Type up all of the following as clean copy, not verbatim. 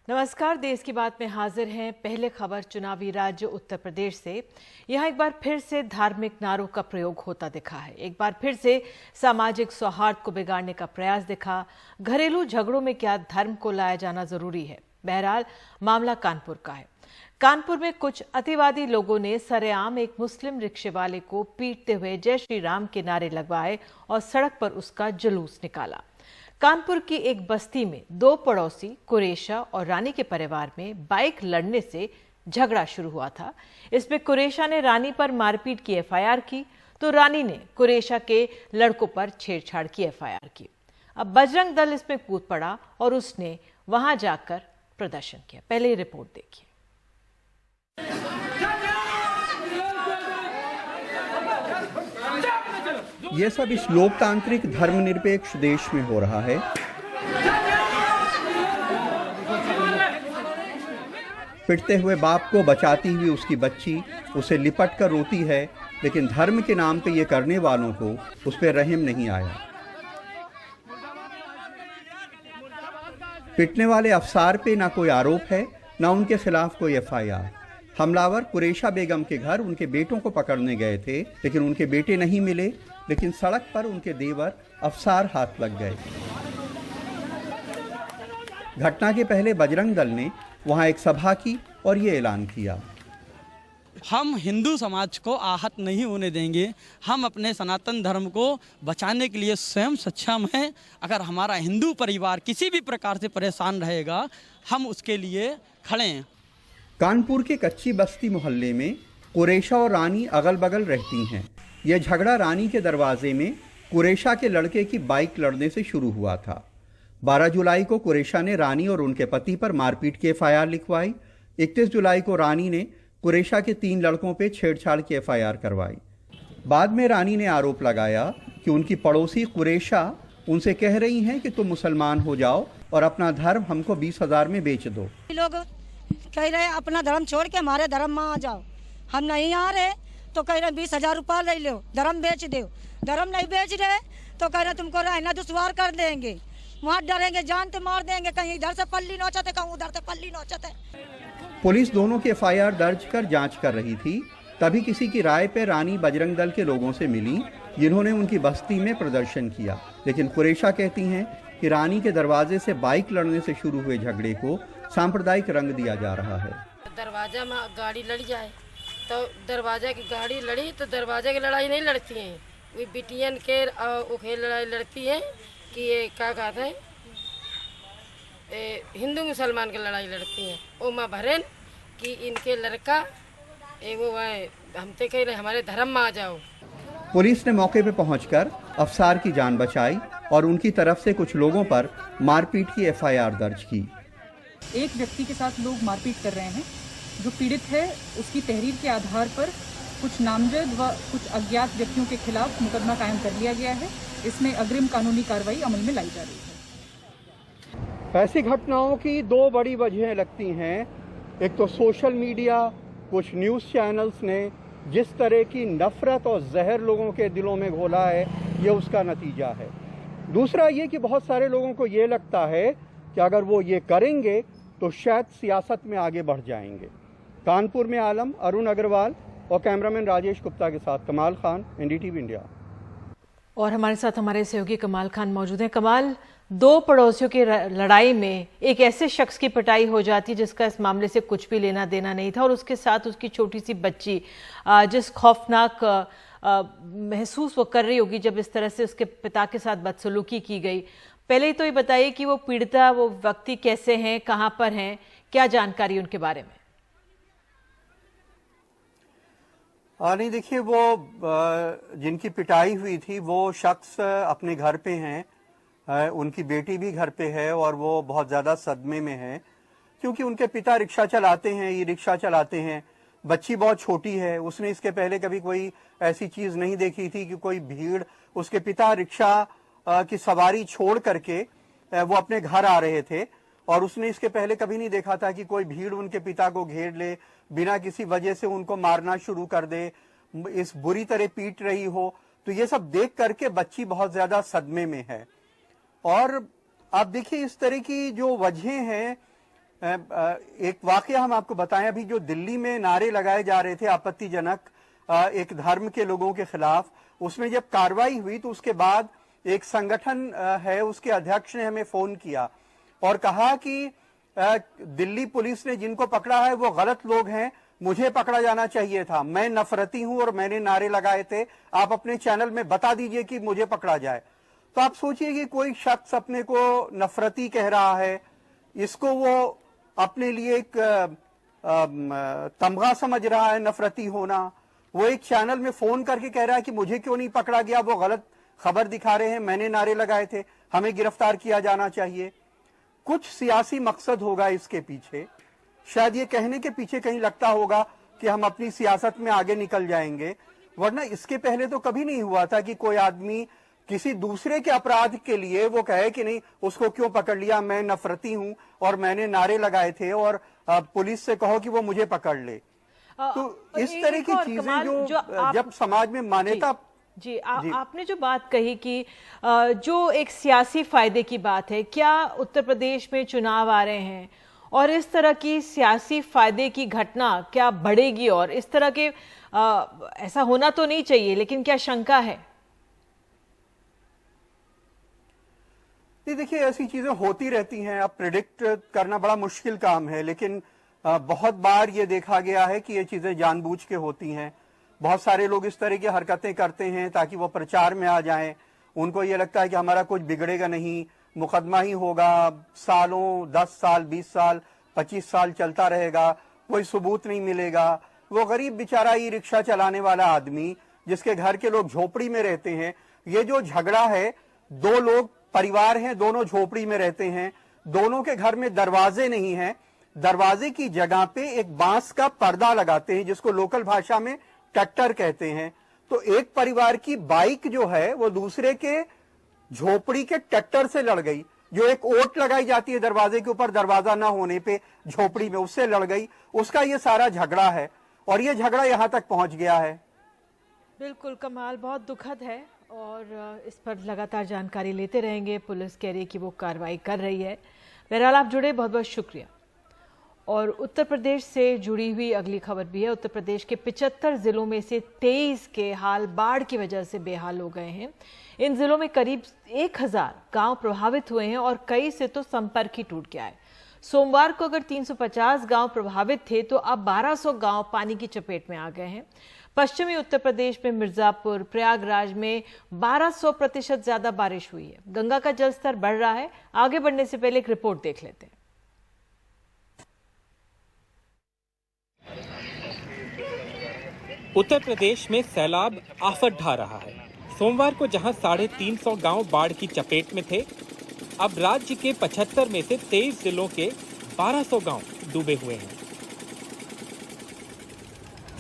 नमस्कार, देश की बात में हाजिर हैं। पहले खबर चुनावी राज्य उत्तर प्रदेश से। यहाँ एक बार फिर से धार्मिक नारों का प्रयोग होता दिखा है। एक बार फिर से सामाजिक सौहार्द को बिगाड़ने का प्रयास दिखा। घरेलू झगड़ों में क्या धर्म को लाया जाना जरूरी है? बहरहाल मामला कानपुर का है। कानपुर में कुछ अतिवादी लोगों ने सरेआम एक मुस्लिम रिक्शे वाले को पीटते हुए जय श्री राम के नारे लगवाए और सड़क पर उसका जुलूस निकाला। कानपुर की एक बस्ती में दो पड़ोसी कुरेशा और रानी के परिवार में बाइक लड़ने से झगड़ा शुरू हुआ था। इसमें कुरेशा ने रानी पर मारपीट की एफआईआर की तो रानी ने कुरेशा के लड़कों पर छेड़छाड़ की एफआईआर की। अब बजरंग दल इसमें कूद पड़ा और उसने वहां जाकर प्रदर्शन किया। पहले रिपोर्ट देखिए। ये सब इस लोकतांत्रिक धर्मनिरपेक्ष देश में हो रहा है। पिटते हुए बाप को बचाती हुई उसकी बच्ची उसे लिपट कर रोती है, लेकिन धर्म के नाम पे ये करने वालों को उस पर रहम नहीं आया। पिटने वाले अफसार पे ना कोई आरोप है, ना उनके खिलाफ कोई एफआईआर। हमलावर कुरेशा बेगम के घर उनके बेटों को पकड़ने गए थे, लेकिन उनके बेटे नहीं मिले। लेकिन सड़क पर उनके देवर अफसार हाथ लग गए। घटना के पहले बजरंग दल ने वहां एक सभा की और ये ऐलान किया, हम हिंदू समाज को आहत नहीं होने देंगे। हम अपने सनातन धर्म को बचाने के लिए स्वयं सक्षम हैं। अगर हमारा हिंदू परिवार किसी भी प्रकार से परेशान रहेगा, हम उसके लिए खड़े हैं। कानपुर के कच्ची बस्ती मोहल्ले में कुरेशा और रानी अगल बगल रहती हैं। यह झगड़ा रानी के दरवाजे में कुरेशा के लड़के की बाइक लड़ने से शुरू हुआ था। 12 जुलाई को कुरेशा ने रानी और उनके पति पर मारपीट की एफआईआर लिखवाई। 31 जुलाई को रानी ने कुरेशा के 3 लड़कों पर छेड़छाड़ की एफआईआर करवाई। बाद में रानी ने आरोप लगाया कि उनकी पड़ोसी कुरेशा उनसे कह रही हैं कि तुम मुसलमान हो जाओ और अपना धर्म हमको 20,000 में बेच दो। लोग कह रहे अपना धर्म छोड़ के हमारे धर्म में आ जाओ। हम नहीं आ रहे तो कह रहे 20,000 रुपया ले लो, धर्म बेच दो। धर्म नहीं बेच रहे तो कह रहे तुमको रहना दुश्वार कर देंगे, वहाँ डरेंगे, जान तो मार देंगे। कहीं इधर से पल्ली नोचते, कहीं उधर से पल्ली नोचते। पुलिस दोनों की एफआईआर दर्ज कर जांच कर रही थी। तभी किसी की राय पर रानी बजरंग दल के लोगों से मिली, जिन्होंने उनकी बस्ती में प्रदर्शन किया। लेकिन कुरेशा कहती हैं कि रानी के दरवाजे से बाइक लड़ने से शुरू हुए झगड़े को सांप्रदायिक रंग दिया जा रहा है। दरवाजा में गाड़ी लड़ जाए तो दरवाजा की गाड़ी लड़ी तो दरवाजे की लड़ाई नहीं लड़ती हैं, वो बिटियन के उखे लड़ाई लड़ती हैं कि ये क्या कहते हैं, हिंदू मुसलमान की लड़ाई लड़ती हैं। वो माँ भरेन कि इनके लड़का वो हम तो कह रहे हमारे धर्म में आ जाओ। पुलिस ने मौके पर पहुंचकर अफसार की जान बचाई और उनकी तरफ से कुछ लोगों पर मारपीट की एफआईआर दर्ज की। एक व्यक्ति के साथ लोग मारपीट कर रहे हैं। जो पीड़ित है उसकी तहरीर के आधार पर कुछ नामजद व कुछ अज्ञात व्यक्तियों के खिलाफ मुकदमा कायम कर लिया गया है। इसमें अग्रिम कानूनी कार्रवाई अमल में लाई जा रही है। ऐसी घटनाओं की 2 बड़ी वजहें लगती हैं। एक तो सोशल मीडिया, कुछ न्यूज़ चैनल्स ने जिस तरह की नफरत और जहर लोगों के दिलों में घोला है, ये उसका नतीजा है। दूसरा ये कि बहुत सारे लोगों को ये लगता है कि अगर वो ये करेंगे तो शायद सियासत में आगे बढ़ जाएंगे। कानपुर में आलम, अरुण अग्रवाल और कैमरामैन राजेश गुप्ता के साथ कमाल खान, एनडीटीवी इंडिया। और हमारे साथ हमारे सहयोगी कमाल खान मौजूद हैं। कमाल, 2 पड़ोसियों की लड़ाई में एक ऐसे शख्स की पिटाई हो जाती है जिसका इस मामले से कुछ भी लेना देना नहीं था, और उसके साथ उसकी छोटी सी बच्ची जिस खौफनाक महसूस वो कर रही होगी जब इस तरह से उसके पिता के साथ बदसलूकी की गई। पहले तो ये बताइए कि वो पीड़िता, वो व्यक्ति कैसे हैं, कहां पर हैं, क्या जानकारी उनके बारे में? नहीं, देखिए, वो जिनकी पिटाई हुई थी वो शख्स अपने घर पे हैं। उनकी बेटी भी घर पे है और वो बहुत ज़्यादा सदमे में है, क्योंकि उनके पिता रिक्शा चलाते हैं, ये रिक्शा चलाते हैं। बच्ची बहुत छोटी है, उसने इसके पहले कभी कोई ऐसी चीज़ नहीं देखी थी कि कोई भीड़, उसके पिता रिक्शा की सवारी छोड़ करके वो अपने घर आ रहे थे और उसने इसके पहले कभी नहीं देखा था कि कोई भीड़ उनके पिता को घेर ले, बिना किसी वजह से उनको मारना शुरू कर दे, इस बुरी तरह पीट रही हो। तो ये सब देख करके बच्ची बहुत ज्यादा सदमे में है। और आप देखिए, इस तरह की जो वजहें हैं एक वाकया हम आपको बताएं, अभी जो दिल्ली में नारे लगाए जा रहे थे आपत्तिजनक एक धर्म के लोगों के खिलाफ, उसमें जब कार्रवाई हुई तो उसके बाद एक संगठन है उसके अध्यक्ष ने हमें फोन किया और कहा कि दिल्ली पुलिस ने जिनको पकड़ा है वो गलत लोग हैं, मुझे पकड़ा जाना चाहिए था, मैं नफरती हूं और मैंने नारे लगाए थे, आप अपने चैनल में बता दीजिए कि मुझे पकड़ा जाए। तो आप सोचिए कि कोई शख्स अपने को नफरती कह रहा है, इसको वो अपने लिए एक तमगा समझ रहा है नफरती होना, वो एक चैनल में फोन करके कह रहा है कि मुझे क्यों नहीं पकड़ा गया, वो गलत खबर दिखा रहे हैं, मैंने नारे लगाए थे, हमें गिरफ्तार किया जाना चाहिए। कुछ सियासी मकसद होगा इसके पीछे, शायद ये कहने के पीछे कहीं लगता होगा कि हम अपनी सियासत में आगे निकल जाएंगे, वरना इसके पहले तो कभी नहीं हुआ था कि कोई आदमी किसी दूसरे के अपराध के लिए वो कहे कि नहीं उसको क्यों पकड़ लिया, मैं नफरती हूं और मैंने नारे लगाए थे और पुलिस से कहो कि वो मुझे पकड़ ले। तो इस तरह की चीजें जो जब समाज में मान्यता जी, आपने जो बात कही कि जो एक सियासी फायदे की बात है, क्या उत्तर प्रदेश में चुनाव आ रहे हैं और इस तरह की सियासी फायदे की घटना क्या बढ़ेगी, और इस तरह के ऐसा होना तो नहीं चाहिए, लेकिन क्या शंका है? देखिए ऐसी चीजें होती रहती हैं, अब प्रिडिक्ट करना बड़ा मुश्किल काम है, लेकिन बहुत बार ये देखा गया है कि ये चीजें जानबूझ के होती हैं। बहुत सारे लोग इस तरह की हरकतें करते हैं ताकि वो प्रचार में आ जाएं, उनको ये लगता है कि हमारा कुछ बिगड़ेगा नहीं, मुकदमा ही होगा, सालों 10 साल 20 साल 25 साल चलता रहेगा, कोई सबूत नहीं मिलेगा। वो गरीब बेचारा ई रिक्शा चलाने वाला आदमी जिसके घर के लोग झोपड़ी में रहते हैं, ये जो झगड़ा है, दो लोग परिवार हैं, दोनों झोपड़ी में रहते हैं, दोनों के घर में दरवाजे नहीं हैं, दरवाजे की जगह पे एक बांस का पर्दा लगाते हैं जिसको लोकल भाषा में ट्रैक्टर कहते हैं। तो एक परिवार की बाइक जो है वो दूसरे के झोपड़ी के ट्रैक्टर से लड़ गई, जो एक ओट लगाई जाती है दरवाजे के ऊपर दरवाजा ना होने पे झोपड़ी में, उससे लड़ गई। उसका ये सारा झगड़ा है और ये झगड़ा यहां तक पहुंच गया है। बिल्कुल कमाल, बहुत दुखद है और इस पर लगातार जानकारी लेते रहेंगे। पुलिस कह रही है कि वो कार्रवाई कर रही है। बहरहाल आप जुड़े, बहुत बहुत शुक्रिया। और उत्तर प्रदेश से जुड़ी हुई अगली खबर भी है। उत्तर प्रदेश के 75 जिलों में से 23 के हाल बाढ़ की वजह से बेहाल हो गए हैं। इन जिलों में करीब 1000 गांव प्रभावित हुए हैं और कई से तो संपर्क ही टूट गया है। सोमवार को अगर 350 गांव प्रभावित थे तो अब 1200 गांव पानी की चपेट में आ गए हैं। पश्चिमी उत्तर प्रदेश में मिर्जापुर, प्रयागराज में 1200% ज्यादा बारिश हुई है। गंगा का जलस्तर बढ़ रहा है। आगे बढ़ने से पहले एक रिपोर्ट देख लेते हैं। उत्तर प्रदेश में सैलाब आफत ढा रहा है। सोमवार को जहां 350 गांव बाढ़ की चपेट में थे, अब राज्य के 75 में से 23 जिलों के 1200 गांव डूबे हुए हैं।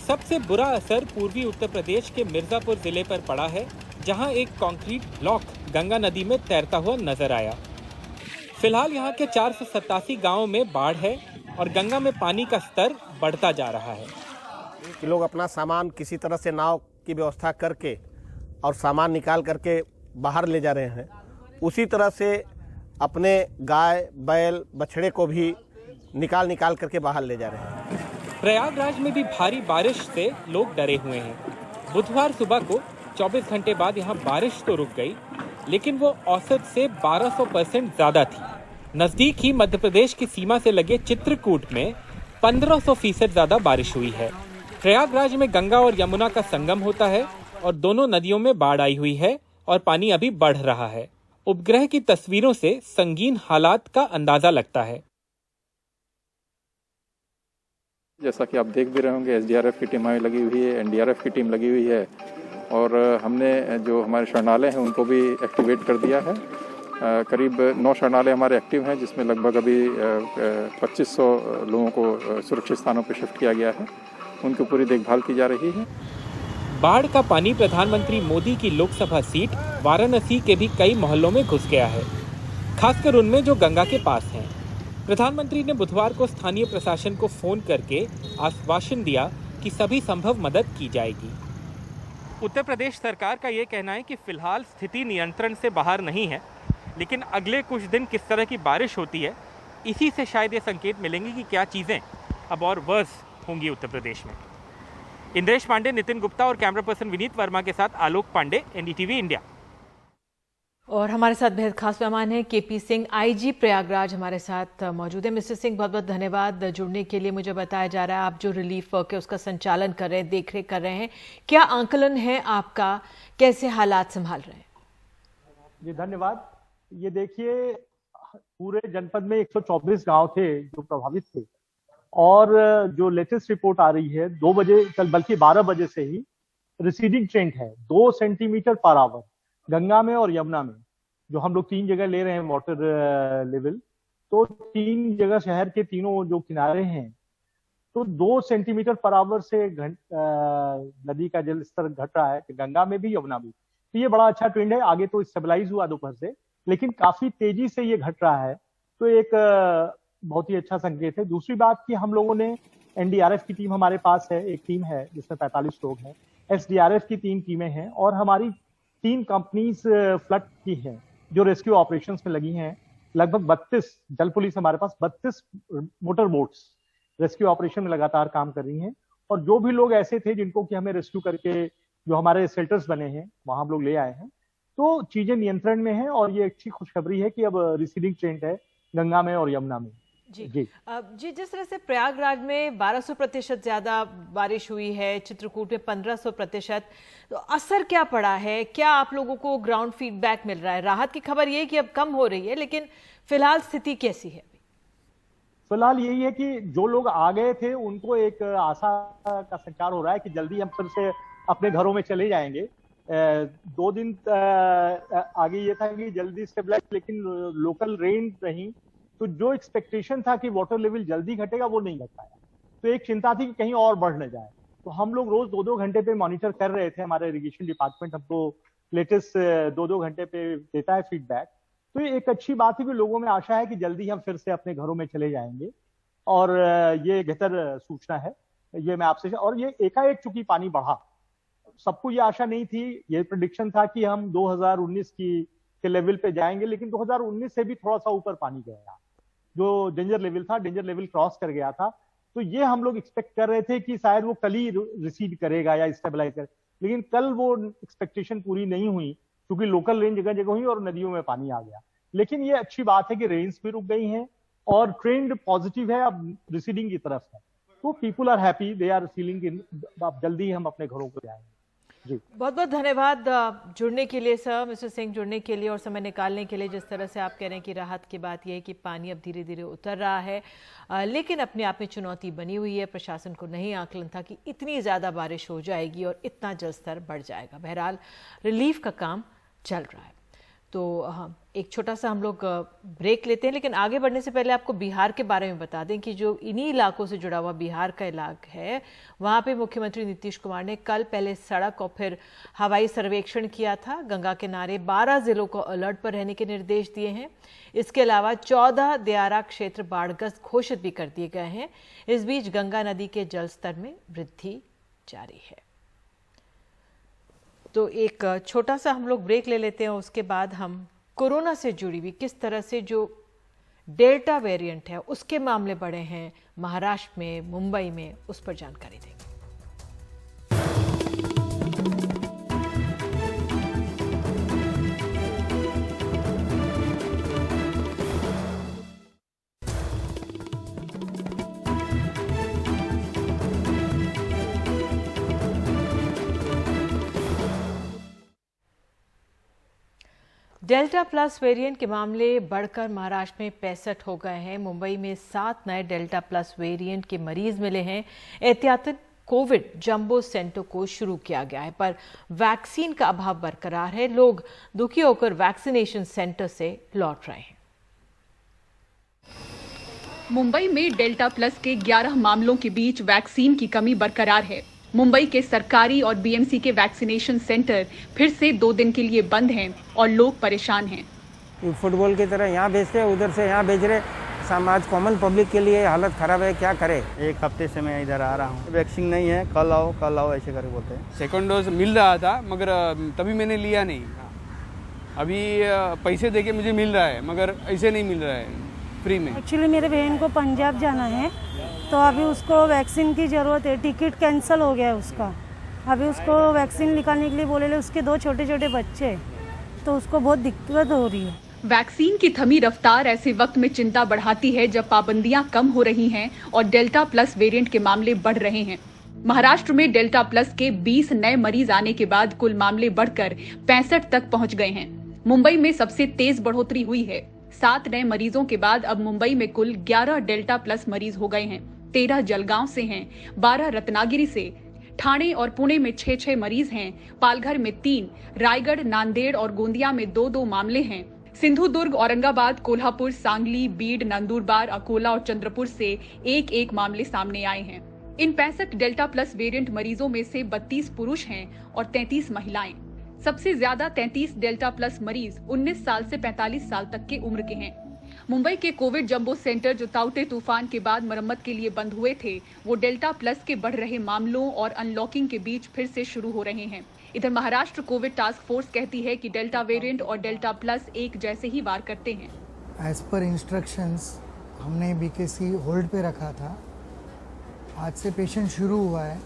सबसे बुरा असर पूर्वी उत्तर प्रदेश के मिर्जापुर जिले पर पड़ा है, जहां एक कंक्रीट ब्लॉक गंगा नदी में तैरता हुआ नजर आया। फिलहाल यहां के 487 गांवों में बाढ़ है और गंगा में पानी का स्तर बढ़ता जा रहा है। कि लोग अपना सामान किसी तरह से नाव की व्यवस्था करके और सामान निकाल करके बाहर ले जा रहे हैं, उसी तरह से अपने गाय बैल बछड़े को भी निकाल करके बाहर ले जा रहे हैं। प्रयागराज में भी भारी बारिश से लोग डरे हुए हैं। बुधवार सुबह को 24 घंटे बाद यहाँ बारिश तो रुक गई, लेकिन वो औसत से 1200% ज्यादा थी। नजदीक ही मध्य प्रदेश की सीमा से लगे चित्रकूट में 1500% ज्यादा बारिश हुई है। प्रयागराज में गंगा और यमुना का संगम होता है और दोनों नदियों में बाढ़ आई हुई है और पानी अभी बढ़ रहा है। उपग्रह की तस्वीरों से संगीन हालात का अंदाजा लगता है। जैसा कि आप देख भी रहे होंगे, एसडीआरएफ की टीम लगी हुई है, एनडीआरएफ की टीम लगी हुई है और हमने जो हमारे शरणालय हैं उनको भी एक्टिवेट कर दिया है। करीब 9 शरणालय हमारे एक्टिव हैं, जिसमें लगभग अभी 2500 लोगों को सुरक्षित स्थानों पर शिफ्ट किया गया है। उनकी पूरी देखभाल की जा रही है। बाढ़ का पानी प्रधानमंत्री मोदी की लोकसभा सीट वाराणसी के भी कई मोहल्लों में घुस गया है, खासकर उनमें जो गंगा के पास हैं। प्रधानमंत्री ने बुधवार को स्थानीय प्रशासन को फोन करके आश्वासन दिया कि सभी संभव मदद की जाएगी। उत्तर प्रदेश सरकार का ये कहना है कि फिलहाल स्थिति नियंत्रण से बाहर नहीं है, लेकिन अगले कुछ दिन किस तरह की बारिश होती है इसी से शायद ये संकेत मिलेंगे कि क्या चीज़ें अब और वर्स होंगी उत्तर प्रदेश में। इंद्रेश पांडे, नितिन गुप्ता और कैमरा पर्सन विनीत वर्मा के साथ आलोक पांडे, एनडीटीवी इंडिया। और हमारे साथ बेहद खास मेहमान हैं केपी सिंह, आईजी प्रयागराज हमारे साथ मौजूद है। मिस्टर सिंह, बहुत बहुत धन्यवाद जुड़ने के लिए। मुझे बताया जा रहा है आप जो रिलीफ वर्क है उसका संचालन कर रहे हैं, देखरेख कर रहे हैं, क्या आंकलन है आपका, कैसे हालात संभाल रहे हैं? जी धन्यवाद। ये देखिए, पूरे जनपद में 124 गांव थे जो प्रभावित थे, और जो लेटेस्ट रिपोर्ट आ रही है 2 बजे कल, बल्कि 12 बजे से ही रिसीडिंग ट्रेंड है 2 सेंटीमीटर पर आवर गंगा में और यमुना में, जो हम लोग 3 जगह ले रहे हैं वाटर लेवल। तो 3 जगह शहर के तीनों जो किनारे हैं, तो 2 सेंटीमीटर पर आवर से नदी का जल स्तर घट रहा है, गंगा में भी यमुना में। तो ये बड़ा अच्छा ट्रेंड है। आगे तो स्टेबलाइज हुआ दोपहर से, लेकिन काफी तेजी से ये घट रहा है, तो एक बहुत ही अच्छा संकेत है। दूसरी बात कि हम लोगों ने एनडीआरएफ की टीम हमारे पास है, एक टीम है जिसमें 45 लोग हैं, एसडीआरएफ की 3 टीमें हैं, और हमारी 3 कंपनीज फ्लड की हैं जो रेस्क्यू ऑपरेशंस में लगी हैं। लगभग 32 जल पुलिस, हमारे पास 32 मोटर बोट्स रेस्क्यू ऑपरेशन में लगातार काम कर रही हैं। और जो भी लोग ऐसे थे जिनको कि हमें रेस्क्यू करके जो हमारे शेल्टर्स बने हैं वहां हम लोग ले आए हैं, तो चीजें नियंत्रण में हैं। और ये अच्छी खुशखबरी है कि अब रिसीडिंग ट्रेंड है गंगा में और यमुना में। जी, जिस तरह से प्रयागराज में 1200% ज्यादा बारिश हुई है, चित्रकूट में 1500%, तो असर क्या पड़ा है? क्या आप लोगों को ग्राउंड फीडबैक मिल रहा है? राहत की खबर ये कि अब कम हो रही है, लेकिन फिलहाल स्थिति कैसी है? फिलहाल यही है कि जो लोग आ गए थे उनको एक आशा का संचार हो रहा है कि जल्दी हम फिर से अपने घरों में चले जाएंगे। 2 दिन आगे ये था कि जल्दी स्टेबलाइज, लेकिन लोकल रेन रही, तो जो एक्सपेक्टेशन था कि वाटर लेवल जल्दी घटेगा वो नहीं घट पाया। तो एक चिंता थी कि कहीं और बढ़ न जाए। तो हम लोग रोज 2-2 घंटे पे मॉनिटर कर रहे थे। हमारे इरिगेशन डिपार्टमेंट हमको लेटेस्ट 2-2 घंटे पे देता है फीडबैक। तो ये एक अच्छी बात है कि लोगों में आशा है कि जल्दी हम फिर से अपने घरों में चले जाएंगे, और ये बेहतर सूचना है ये मैं आपसे। और ये एकाएक चूंकि पानी बढ़ा, सबको ये आशा नहीं थी, ये प्रेडिक्शन था कि हम 2019 के लेवल पे जाएंगे, लेकिन 2019 से भी थोड़ा सा ऊपर पानी गया। जो डेंजर लेवल था, डेंजर लेवल क्रॉस कर गया था। तो ये हम लोग एक्सपेक्ट कर रहे थे कि शायद वो कल ही रिसीड करेगा या स्टेबलाइज करेगा, लेकिन कल वो एक्सपेक्टेशन पूरी नहीं हुई, क्योंकि लोकल रेन जगह जगह हुई और नदियों में पानी आ गया। लेकिन ये अच्छी बात है कि रेन्स भी रुक गई हैं और ट्रेंड पॉजिटिव है, अब रिसीडिंग की तरफ है। तो people are happy, they are feeling अब जल्दी हम अपने घरों को जाएंगे। बहुत बहुत धन्यवाद जुड़ने के लिए सर, मिस्टर सिंह, जुड़ने के लिए और समय निकालने के लिए। जिस तरह से आप कह रहे हैं कि राहत की बात यह है कि पानी अब धीरे धीरे उतर रहा है, लेकिन अपने आप में चुनौती बनी हुई है। प्रशासन को नहीं आकलन था कि इतनी ज़्यादा बारिश हो जाएगी और इतना जल स्तर बढ़ जाएगा। बहरहाल रिलीफ का काम चल रहा है। तो एक छोटा सा हम लोग ब्रेक लेते हैं, लेकिन आगे बढ़ने से पहले आपको बिहार के बारे में बता दें कि जो इन्हीं इलाकों से जुड़ा हुआ बिहार का इलाका है, वहाँ पे मुख्यमंत्री नीतीश कुमार ने कल पहले सड़क और फिर हवाई सर्वेक्षण किया था। गंगा किनारे 12 जिलों को अलर्ट पर रहने के निर्देश दिए हैं। इसके अलावा 14 दियारा क्षेत्र बाढ़ग्रस्त घोषित भी कर दिए गए हैं। इस बीच गंगा नदी के जल स्तर में वृद्धि जारी है। तो एक छोटा सा हम लोग ब्रेक ले लेते हैं, उसके बाद हम कोरोना से जुड़ी हुई किस तरह से जो डेल्टा वेरिएंट है उसके मामले बढ़े हैं महाराष्ट्र में, मुंबई में, उस पर जानकारी देंगे। डेल्टा प्लस वेरिएंट के मामले बढ़कर महाराष्ट्र में 65 हो गए हैं। मुंबई में 7 नए डेल्टा प्लस वेरिएंट के मरीज मिले हैं। एहतियातन कोविड जंबो सेंटर को शुरू किया गया है, पर वैक्सीन का अभाव बरकरार है। लोग दुखी होकर वैक्सीनेशन सेंटर से लौट रहे हैं। मुंबई में डेल्टा प्लस के 11 मामलों के बीच वैक्सीन की कमी बरकरार है। मुंबई के सरकारी और बीएमसी के वैक्सीनेशन सेंटर फिर से 2 दिन के लिए बंद हैं और लोग परेशान हैं। फुटबॉल की तरह यहाँ भेजते हैं, उधर से यहाँ भेज रहे। समाज कॉमन पब्लिक के लिए हालत खराब है, क्या करे। 1 हफ्ते से मैं इधर आ रहा हूँ, वैक्सीन नहीं है, कल आओ ऐसे करके बोलते हैं। सेकंड डोज मिल रहा था मगर तभी मैंने लिया नहीं। अभी पैसे देके मुझे मिल रहा है मगर ऐसे नहीं मिल रहा है, फ्री में। एक्चुअली मेरे बहन को पंजाब जाना है, तो अभी उसको वैक्सीन की ज़रूरत है। टिकट कैंसिल हो गया है उसका। अभी उसको वैक्सीन निकालने के लिए बोले उसके 2 छोटे छोटे बच्चे, तो उसको बहुत दिक्कत हो रही है। वैक्सीन की थमी रफ्तार ऐसे वक्त में चिंता बढ़ाती है जब पाबंदियां कम हो रही हैं और डेल्टा प्लस वेरिएंट के मामले बढ़ रहे हैं। महाराष्ट्र में डेल्टा प्लस के 20 नए मरीज आने के बाद कुल मामले बढ़कर 65 तक पहुंच गए हैं। मुंबई में सबसे तेज बढ़ोतरी हुई है। 7 नए मरीजों के बाद अब मुंबई में कुल 11 डेल्टा प्लस मरीज हो गए हैं। 13 जलगांव से हैं, 12 रत्नागिरी से, ठाणे और पुणे में 6-6 मरीज हैं, पालघर में 3, रायगढ़, नांदेड़ और गोंदिया में 2-2 मामले हैं। सिंधुदुर्ग, औरंगाबाद, कोल्हापुर, सांगली, बीड, नंदुरबार, अकोला और चंद्रपुर से 1-1 मामले सामने आए हैं। इन 65 डेल्टा प्लस वेरिएंट मरीजों में से 32 पुरुष हैं और 33 महिलाएं। सबसे ज्यादा 33 डेल्टा प्लस मरीज 19 साल से 45 साल तक के उम्र के हैं। मुंबई के कोविड जंबो सेंटर जो ताउते तूफान के बाद मरम्मत के लिए बंद हुए थे, वो डेल्टा प्लस के बढ़ रहे मामलों और अनलॉकिंग के बीच फिर से शुरू हो रहे हैं। इधर महाराष्ट्र कोविड टास्क फोर्स कहती है कि डेल्टा वेरिएंट और डेल्टा प्लस एक जैसे ही वार करते हैं। एज पर इंस्ट्रक्शंस हमने बीकेसी होल्ड पे रखा था। आज से पेशेंट शुरू हुआ है।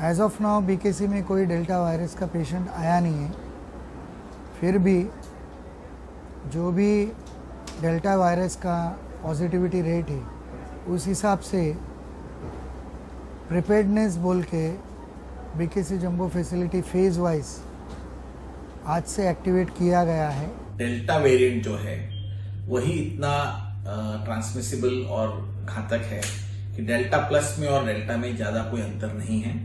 एज ऑफ नाउ बीकेसी में कोई डेल्टा वायरस का पेशेंट आया नहीं है। फिर भी जो भी डेल्टा वायरस का पॉजिटिविटी रेट है उस हिसाब से प्रिपेयर्डनेस बोल के BKC jumbo facility phase wise आज से एक्टिवेट किया गया है। डेल्टा वेरिएंट जो है वही इतना ट्रांसमिसिबल और घातक है कि डेल्टा प्लस में और डेल्टा में ज्यादा कोई अंतर नहीं है।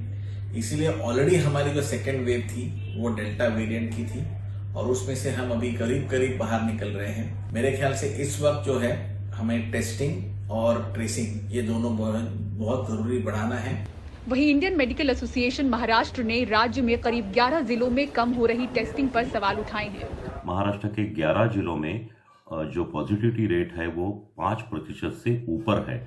इसीलिए ऑलरेडी हमारी जो सेकेंड वेव थी वो डेल्टा वेरिएंट की थी और उसमें से हम अभी करीब करीब बाहर निकल रहे हैं। मेरे ख्याल से इस वक्त जो है हमें टेस्टिंग और ट्रेसिंग ये दोनों बहुत जरूरी बढ़ाना है। वहीं इंडियन मेडिकल एसोसिएशन महाराष्ट्र ने राज्य में करीब 11 जिलों में कम हो रही टेस्टिंग पर सवाल उठाए हैं। महाराष्ट्र के 11 जिलों में जो पॉजिटिविटी रेट है वो 5% से ऊपर है।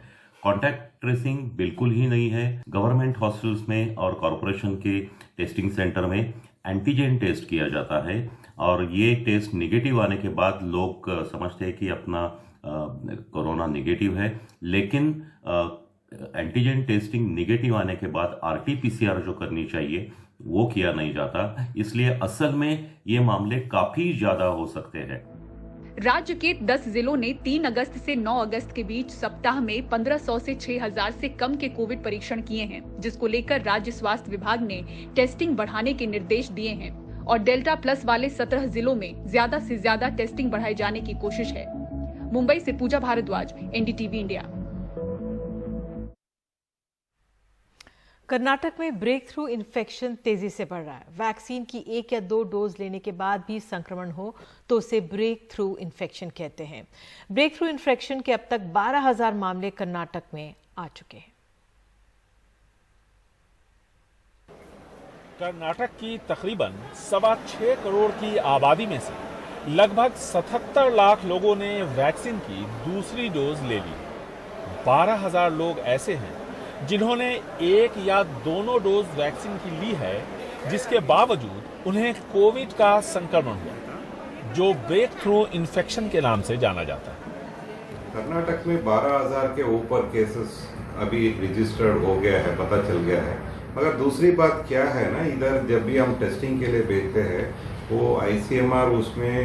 कॉन्टैक्ट ट्रेसिंग बिल्कुल ही नहीं है। गवर्नमेंट हॉस्पिटल्स में और कॉरपोरेशन के टेस्टिंग सेंटर में एंटीजन टेस्ट किया जाता है और ये टेस्ट निगेटिव आने के बाद लोग समझते हैं कि अपना कोरोना निगेटिव है, लेकिन एंटीजन टेस्टिंग निगेटिव आने के बाद आरटी-पीसीआर जो करनी चाहिए वो किया नहीं जाता। इसलिए असल में ये मामले काफी ज्यादा हो सकते हैं। राज्य के 10 जिलों ने 3 अगस्त से 9 अगस्त के बीच सप्ताह में 1500 से 6000 से कम के कोविड परीक्षण किए हैं, जिसको लेकर राज्य स्वास्थ्य विभाग ने टेस्टिंग बढ़ाने के निर्देश दिए हैं और डेल्टा प्लस वाले 17 जिलों में ज्यादा से ज्यादा टेस्टिंग बढ़ाए जाने की कोशिश है। मुंबई से पूजा भारद्वाज, एनडीटीवी इंडिया। कर्नाटक में ब्रेक थ्रू इन्फेक्शन तेजी से बढ़ रहा है। वैक्सीन की 1 या 2 डोज लेने के बाद भी संक्रमण हो तो उसे ब्रेक थ्रू इन्फेक्शन कहते हैं। ब्रेक थ्रू इन्फेक्शन के अब तक 12,000 मामले कर्नाटक में आ चुके हैं। कर्नाटक की तकरीबन 6.25 करोड़ की आबादी में से लगभग 77 लाख लोगों ने वैक्सीन की दूसरी डोज ले ली। 12,000 लोग ऐसे हैं जिन्होंने 1 या दोनों डोज वैक्सीन की ली है, जिसके बावजूद उन्हें कोविड का संक्रमण हुआ, जो ब्रेक थ्रू इन्फेक्शन के नाम से जाना जाता है। कर्नाटक में 12,000 के ऊपर केसेस अभी रजिस्टर्ड हो गया है, पता चल गया है। मगर दूसरी बात क्या है ना, इधर जब भी हम टेस्टिंग के लिए भेजते हैं वो आईसीएमआर उसमें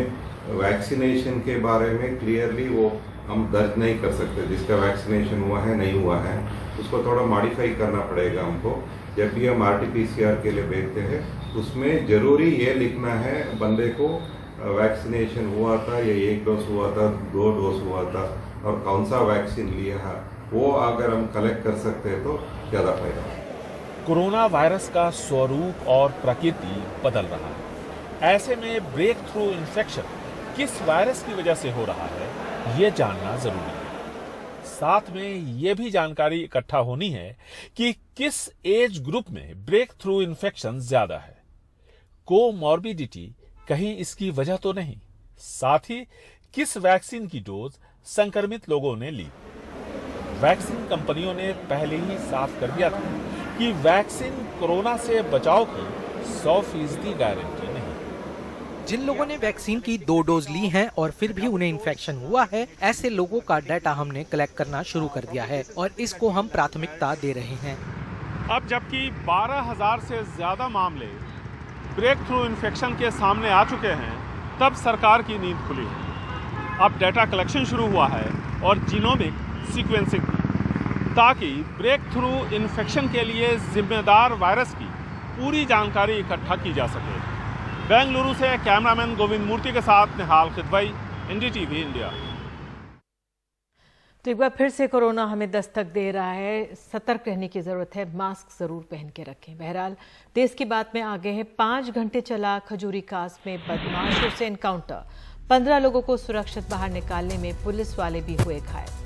वैक्सीनेशन के बारे में क्लियरली वो हम दर्ज नहीं कर सकते। जिसका वैक्सीनेशन हुआ है नहीं हुआ है उसको थोड़ा मॉडिफाई करना पड़ेगा हमको। जब भी हम आरटी-पीसीआर के लिए भेजते हैं उसमें जरूरी ये लिखना है बंदे को वैक्सीनेशन हुआ था या 1 डोज हुआ था, 2 डोज हुआ था और कौन सा वैक्सीन लिया है, वो अगर हम कलेक्ट कर सकते हैं तो ज़्यादा फायदा है। कोरोना वायरस का स्वरूप और प्रकृति बदल रहा है। ऐसे में ब्रेक थ्रू इन्फेक्शन किस वायरस की वजह से हो रहा है ये जानना जरूरी है। साथ में ये भी जानकारी इकट्ठा होनी है कि किस एज ग्रुप में ब्रेक थ्रू इन्फेक्शन ज्यादा है। कोमॉर्बिडिटी कहीं इसकी वजह तो नहीं। साथ ही किस वैक्सीन की डोज संक्रमित लोगों ने ली। वैक्सीन कंपनियों ने पहले ही साफ कर दिया था कि वैक्सीन कोरोना से बचाव की 100% गारंटी नहीं। जिन लोगों ने वैक्सीन की 2 डोज ली हैं और फिर भी उन्हें इन्फेक्शन हुआ है, ऐसे लोगों का डाटा हमने कलेक्ट करना शुरू कर दिया है और इसको हम प्राथमिकता दे रहे हैं। अब जबकि 12,000 से ज्यादा मामले ब्रेक थ्रू इन्फेक्शन के सामने आ चुके हैं, तब सरकार की नींद खुली है। अब डाटा कलेक्शन शुरू हुआ है और जीनोमिक सीक्वेंसिंग भी, ताकि ब्रेक थ्रू इन्फेक्शन के लिए जिम्मेदार वायरस की पूरी जानकारी इकट्ठा की जा सके। बेंगलुरु से कैमरामैन गोविंद मूर्ति के साथ निहाल खिदवई, एनडीटीवी इंडिया। तो एक बार फिर से कोरोना हमें दस्तक दे रहा है, सतर्क रहने की जरूरत है, मास्क जरूर पहन के रखें। बहरहाल देश की बात में आगे है, 5 घंटे चला खजूरी खास में बदमाशों से एनकाउंटर, 15 लोगों को सुरक्षित बाहर निकालने में पुलिस वाले भी हुए घायल।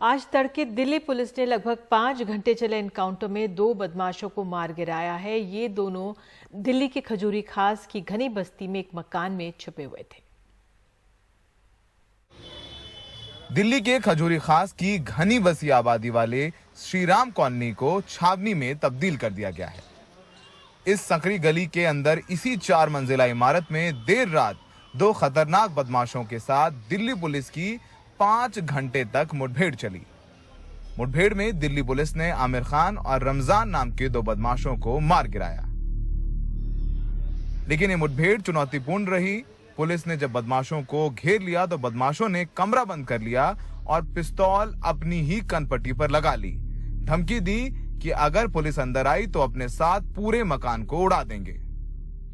आज तड़के दिल्ली पुलिस ने लगभग 5 घंटे चले एनकाउंटर में 2 बदमाशों को मार गिराया है। ये दोनों दिल्ली के खजूरी खास की घनी बस्ती में एक मकान में छुपे हुए थे। दिल्ली के खजूरी खास की घनी बसी आबादी वाले श्रीराम कॉलोनी को छावनी में तब्दील कर दिया गया है। इस संकरी गली के अंदर इसी 4 मंजिला इमारत में देर रात 2 खतरनाक बदमाशों के साथ दिल्ली पुलिस की 5 घंटे तक मुठभेड़ चली। मुठभेड़ में दिल्ली पुलिस ने आमिर खान और रमजान नाम के 2 बदमाशों को मार गिराया, लेकिन ये मुठभेड़ चुनौतीपूर्ण रही। पुलिस ने जब बदमाशों को घेर लिया तो बदमाशों ने कमरा बंद कर लिया और पिस्तौल अपनी ही कनपट्टी पर लगा ली। धमकी दी कि अगर पुलिस अंदर आई तो अपने साथ पूरे मकान को उड़ा देंगे।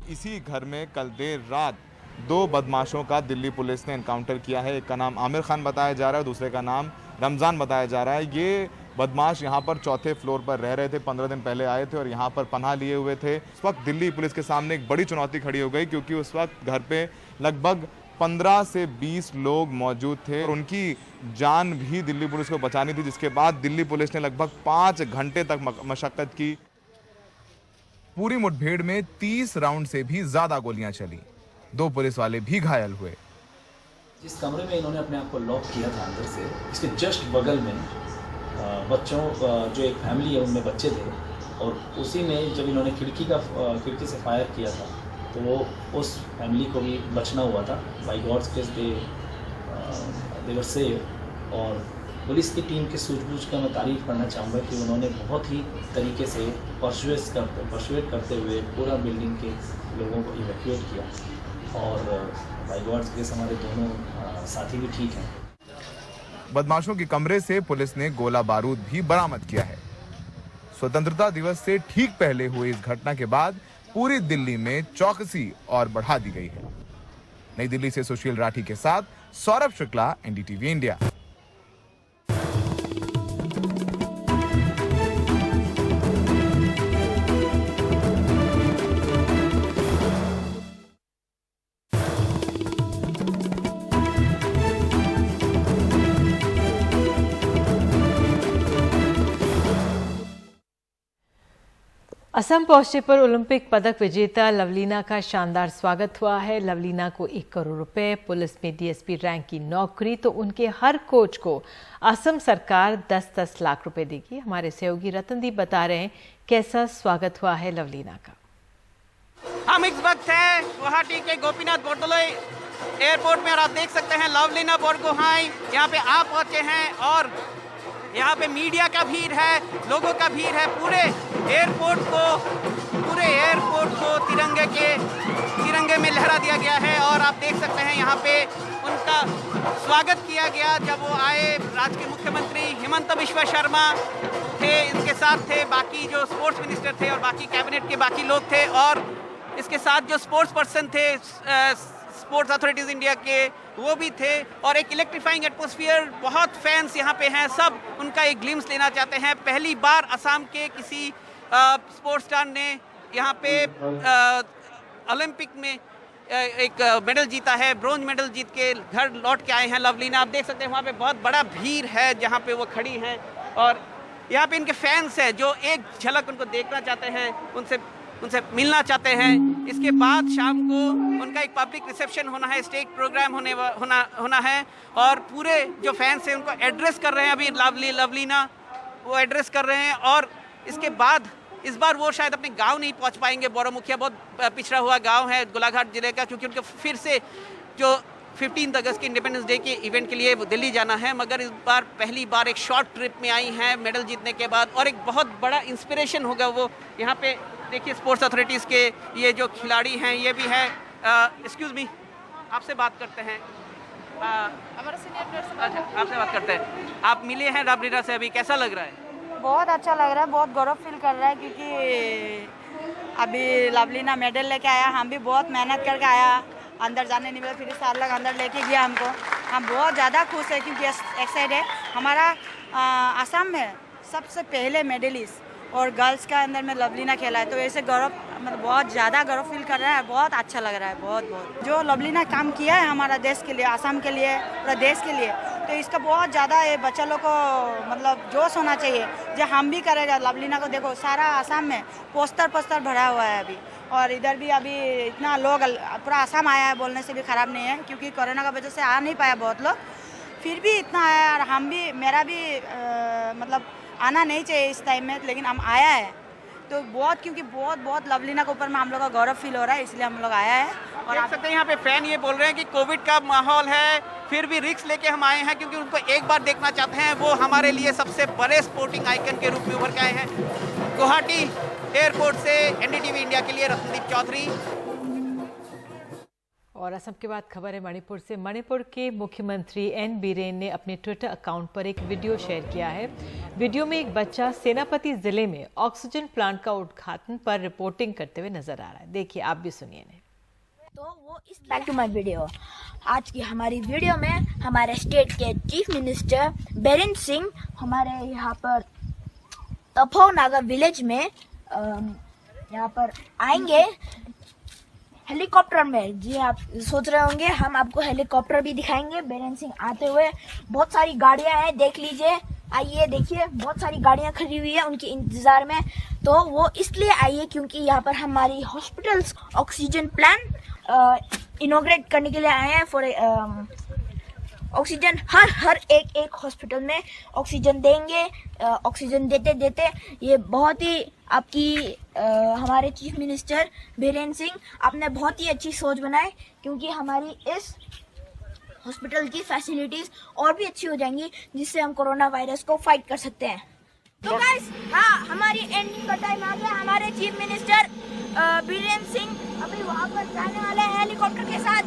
इसी घर में कल देर रात 2 बदमाशों का दिल्ली पुलिस ने एनकाउंटर किया है। एक का नाम आमिर खान बताया जा रहा है, दूसरे का नाम रमजान बताया जा रहा है। ये बदमाश यहाँ पर 4थे फ्लोर पर रह रहे थे, 15 दिन पहले आए थे और यहाँ पर पनाह लिए हुए थे। उस वक्त दिल्ली पुलिस के सामने एक बड़ी चुनौती खड़ी हो गई, क्योंकि उस वक्त घर पे लगभग 15 से 20 लोग मौजूद थे और उनकी जान भी दिल्ली पुलिस को बचानी थी, जिसके बाद दिल्ली पुलिस ने लगभग 5 घंटे तक मशक्कत की। पूरी मुठभेड़ में 30 राउंड से भी ज्यादा गोलियां चली, 2 पुलिस वाले भी घायल हुए। जिस कमरे में इन्होंने अपने आप को लॉक किया था अंदर से, इसके जस्ट बगल में बच्चों जो एक फैमिली है उनमें बच्चे थे, और उसी में जब इन्होंने खिड़की से फायर किया था तो वो उस फैमिली को भी बचना हुआ था। By God's grace they were saved. और पुलिस की टीम की सूझबूझ का मैं तारीफ करना चाहूँगा कि उन्होंने बहुत ही तरीके से परसुएट करते हुए पूरा बिल्डिंग के लोगों को इवैक्यूएट किया, और बाय गॉड्स ग्रेस हमारे दोनों साथी भी ठीक हैं। बदमाशों के कमरे से पुलिस ने गोला बारूद भी बरामद किया है। स्वतंत्रता दिवस से ठीक पहले हुई इस घटना के बाद पूरी दिल्ली में चौकसी और बढ़ा दी गई है। नई दिल्ली से सुशील राठी के साथ सौरभ शुक्ला, एनडीटीवी इंडिया। असम पहुंचने पर ओलंपिक पदक विजेता लवलीना का शानदार स्वागत हुआ है। लवलीना को 1 करोड़ रुपए, पुलिस में डीएसपी रैंक की नौकरी, तो उनके हर कोच को असम सरकार 10-10 लाख रुपए देगी। हमारे सहयोगी रतनदीप बता रहे हैं कैसा स्वागत हुआ है लवलीना का। हम इस वक्त हैं गुवाहाटी के गोपीनाथ बोरदोलोई एयरपोर्ट में और आप देख सकते हैं लवलीना बोरगोहाई यहाँ पे आ पहुंचे हैं, और यहाँ पे मीडिया का भीड़ है, लोगों का भीड़ है। पूरे एयरपोर्ट को तिरंगे में लहरा दिया गया है, और आप देख सकते हैं यहाँ पे उनका स्वागत किया गया जब वो आए। राज्य के मुख्यमंत्री हिमंत बिश्वा शर्मा थे, इनके साथ थे बाकी जो स्पोर्ट्स मिनिस्टर थे और बाकी कैबिनेट के बाकी लोग थे, और इसके साथ जो स्पोर्ट्स पर्सन थे स्पोर्ट्स अथॉरिटीज इंडिया के वो भी थे, और एक इलेक्ट्रीफाइंग एटमॉस्फेयर। बहुत फैंस यहाँ पे हैं, सब उनका एक ग्लिम्स लेना चाहते हैं। पहली बार असम के किसी स्पोर्ट्स स्टार ने यहाँ पे ओलंपिक में एक मेडल जीता है, ब्रोंज मेडल जीत के घर लौट के आए हैं लवलीना। आप देख सकते हैं वहाँ पे बहुत बड़ा भीड़ है जहाँ पे वो खड़ी हैं, और यहाँ पे इनके फैंस हैं जो एक झलक उनको देखना चाहते हैं, उनसे मिलना चाहते हैं। इसके बाद शाम को उनका एक पब्लिक रिसेप्शन होना है, स्टेज प्रोग्राम होना है और पूरे जो फैंस हैं उनको एड्रेस कर रहे हैं। अभी लवलीना वो एड्रेस कर रहे हैं और इसके बाद इस बार वो शायद अपने गांव नहीं पहुंच पाएंगे। बोरोमुखिया बहुत पिछड़ा हुआ गांव है गोलाघाट जिले का, क्योंकि उनको फिर से जो 15 अगस्त के इंडिपेंडेंस डे के इवेंट के लिए वो दिल्ली जाना है। मगर इस बार पहली बार एक शॉर्ट ट्रिप में आई हैं मेडल जीतने के बाद और एक बहुत बड़ा इंस्पिरेशन होगा वो। यहाँ पे देखिए स्पोर्ट्स अथॉरिटीज़ के ये जो खिलाड़ी हैं ये भी है। एक्सक्यूज़ मी, आपसे बात करते हैं। हमारा सीनियर प्लेयर आपसे बात करते हैं। आप मिले हैं लवलीना से, अभी कैसा लग रहा है? बहुत अच्छा लग रहा है, बहुत गौरव फील कर रहा है क्योंकि अभी लवलीना मेडल लेके आया, हम भी बहुत मेहनत करके आया, अंदर जाने नहीं मिला, फिर साल लग अंदर लेके गया हमको। हम बहुत ज़्यादा खुश है क्योंकि एक्साइटेड है। हमारा आसाम में सबसे पहले मेडलिस्ट और गर्ल्स का अंदर में लवलीना खेला है, तो ऐसे गौरव मतलब बहुत ज़्यादा गौरव फील कर रहा है, बहुत अच्छा लग रहा है। बहुत जो लवलीना काम किया है हमारा देश के लिए, आसाम के लिए, पूरा देश के लिए, तो इसका बहुत ज़्यादा ये बच्चा लोग को मतलब जोश होना चाहिए जो हम भी करेगा। लवलीना को देखो सारा आसाम में पोस्टर भरा हुआ है अभी, और इधर भी अभी इतना लोग पूरा आसाम आया है, बोलने से भी ख़राब नहीं है क्योंकि कोरोना की वजह से आ नहीं पाया बहुत लोग, फिर भी इतना आया। और हम भी, मेरा भी मतलब आना नहीं चाहिए इस टाइम में, लेकिन हम आया है तो बहुत, क्योंकि बहुत लवलीना के ऊपर में हम लोग का गौरव फील हो रहा है, इसलिए हम लोग आया है। और देख सकते हैं यहाँ पे फैन ये बोल रहे हैं कि कोविड का माहौल है, फिर भी रिस्क लेके हम आए हैं क्योंकि उनको एक बार देखना चाहते हैं। वो हमारे लिए सबसे बड़े स्पोर्टिंग आइकन के रूप में उभर के आए हैं। गुवाहाटी एयरपोर्ट से एनडीटीवी इंडिया के लिए रतनदीप चौधरी। और असम के बाद खबर है मणिपुर से। मणिपुर के मुख्यमंत्री एन बीरेन ने अपने ट्विटर अकाउंट पर एक वीडियो शेयर किया है। वीडियो में एक बच्चा सेनापति जिले में ऑक्सीजन प्लांट का उद्घाटन पर रिपोर्टिंग करते हुए नजर आ रहा है। देखिए, आप भी सुनिए। तो वो इस बैक टू माय वीडियो। आज की हमारी वीडियो में हमारे स्टेट के चीफ मिनिस्टर बीरेन सिंह हमारे यहाँ पर तपो नागा विलेज में यहाँ पर आएंगे हेलीकॉप्टर में। जी आप सोच रहे होंगे हम आपको हेलीकॉप्टर भी दिखाएंगे बीरेन सिंह आते हुए। बहुत सारी गाड़ियां हैं, देख लीजिए, आइए देखिए, बहुत सारी गाड़ियां खड़ी हुई है उनके इंतजार में। तो वो इसलिए आइए क्योंकि यहाँ पर हमारी हॉस्पिटल्स ऑक्सीजन प्लांट इनॉग्रेट करने के लिए आए हैं। फॉर ऑक्सीजन हर एक हॉस्पिटल में ऑक्सीजन देंगे। ऑक्सीजन देते ये बहुत ही आपकी हमारे चीफ मिनिस्टर बीरेन सिंह आपने बहुत ही अच्छी सोच बनाई, क्योंकि हमारी इस हॉस्पिटल की फैसिलिटीज और भी अच्छी हो जाएंगी जिससे हम कोरोना वायरस को फाइट कर सकते हैं। तो गाइस, हाँ, हमारी एंडिंग का टाइम आ गया। हमारे चीफ मिनिस्टर बीरेन सिंह अभी वहाँ पर जाने वाले हैं हेलीकॉप्टर के साथ।